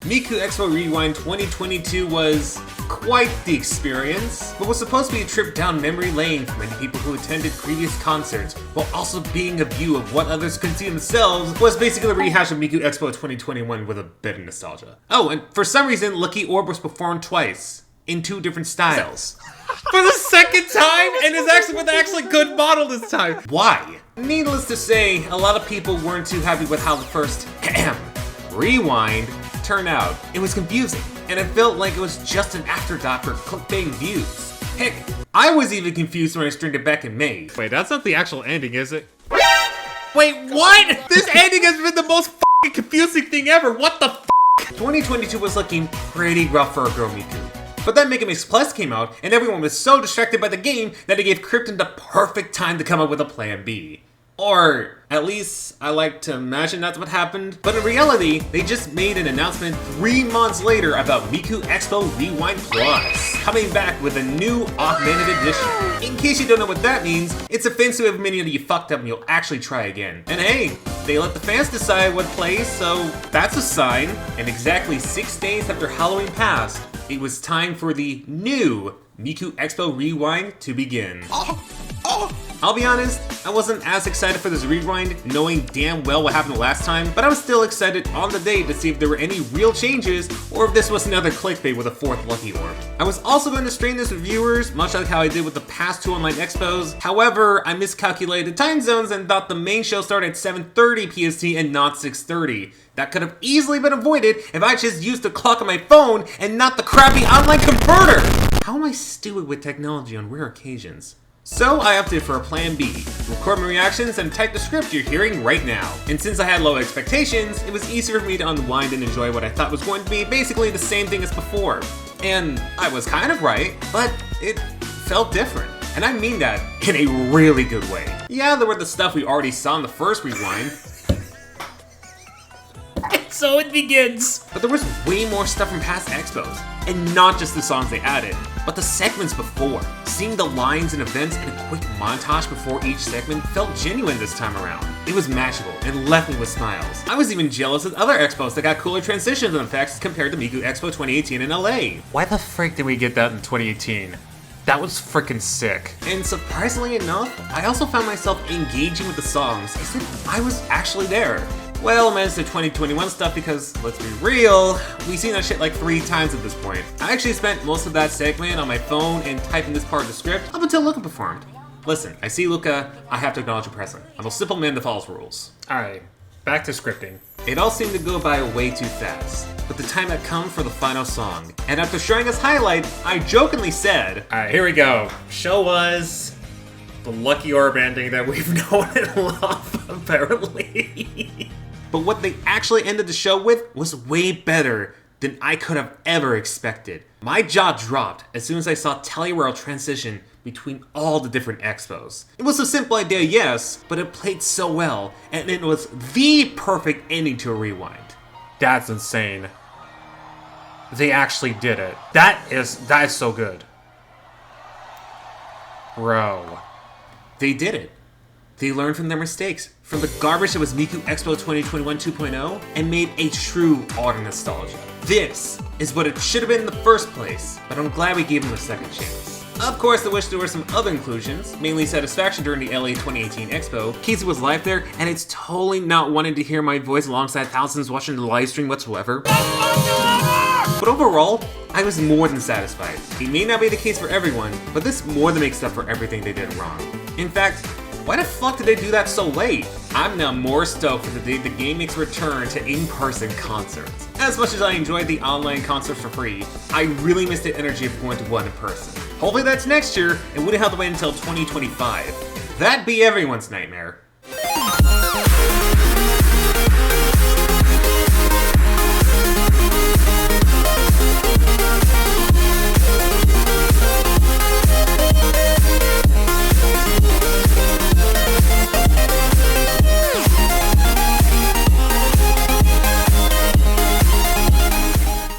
Miku Expo Rewind 2022 was quite the experience, but was supposed to be a trip down memory lane for many people who attended previous concerts, while also being a view of what others could see themselves. Was basically a rehash of Miku Expo 2021 with a bit of nostalgia. Oh, and for some reason, Lucky Orb was performed twice, in 2 different styles. For the second time, and it's actually with an actually good model this time. Why? Needless to say, a lot of people weren't too happy with how the first Rewind turned out. It was confusing, and it felt like it was just an afterthought for clickbaiting views. Heck, I was even confused when I streamed it back in May. Wait, that's not the actual ending, is it? Wait, what? This ending has been the most f***ing confusing thing ever. What the f***? 2022 was looking pretty rough for a girl Miku. But then Mega Mix Plus came out, and everyone was so distracted by the game that it gave Krypton the perfect time to come up with a plan B. Or, at least, I like to imagine that's what happened. But in reality, they just made an announcement 3 months later about Miku Expo Rewind Plus, coming back with a new augmented edition. In case you don't know what that means, it's a fancy way of admitting that you fucked up and you'll actually try again. And hey, they let the fans decide what plays, so that's a sign. And exactly 6 days after Halloween passed, it was time for the new Miku Expo Rewind to begin. I'll be honest, I wasn't as excited for this rewind, knowing damn well what happened last time, but I was still excited on the day to see if there were any real changes, or if this was another clickbait with a 4th Lucky Orb. I was also going to stream this with viewers, much like how I did with the past 2 online expos. However, I miscalculated time zones and thought the main show started at 7:30 PST and not 6:30. That could have easily been avoided if I just used the clock on my phone and not the crappy online converter! How am I stupid with technology on rare occasions? So I opted for a plan B, record my reactions and type the script you're hearing right now. And since I had low expectations, it was easier for me to unwind and enjoy what I thought was going to be basically the same thing as before. And I was kind of right, but it felt different. And I mean that in a really good way. Yeah, there were the stuff we already saw in the first rewind. So it begins! But there was way more stuff from past expos. And not just the songs they added, but the segments before. Seeing the lines and events in a quick montage before each segment felt genuine this time around. It was magical and left me with smiles. I was even jealous of other expos that got cooler transitions and effects compared to Miku Expo 2018 in LA. Why the frick did we get that in 2018? That was freaking sick. And surprisingly enough, I also found myself engaging with the songs as if I was actually there. Well, minus the 2021 stuff because, let's be real, we've seen that shit like 3 times at this point. I actually spent most of that segment on my phone and typing this part of the script up until Luca performed. Listen, I see Luca, I have to acknowledge your presence. I'm a simple man that follows rules. Alright, back to scripting. It all seemed to go by way too fast, but the time had come for the final song. And after showing us highlight, I jokingly said, alright, here we go. Show us the Lucky Orb ending that we've known and loved, apparently. But what they actually ended the show with was way better than I could have ever expected. My jaw dropped as soon as I saw Teleworld transition between all the different expos. It was a simple idea, yes, but it played so well, and it was the perfect ending to a rewind. That's insane. They actually did it. That is so good. Bro. They did it. They learned from their mistakes, from the garbage that was Miku Expo 2021 2.0, and made a true ode of nostalgia. This is what it should have been in the first place, but I'm glad we gave them a second chance. Of course, I wish there were some other inclusions, mainly Satisfaction during the LA 2018 Expo. Casey was live there, and it's totally not wanting to hear my voice alongside thousands watching the live stream whatsoever. But overall, I was more than satisfied. It may not be the case for everyone, but this more than makes up for everything they did wrong. In fact, why the fuck did they do that so late? I'm now more stoked for the day the game makes a return to in-person concerts. As much as I enjoyed the online concerts for free, I really miss the energy of going to one in person. Hopefully that's next year, and wouldn't have to wait until 2025. That'd be everyone's nightmare.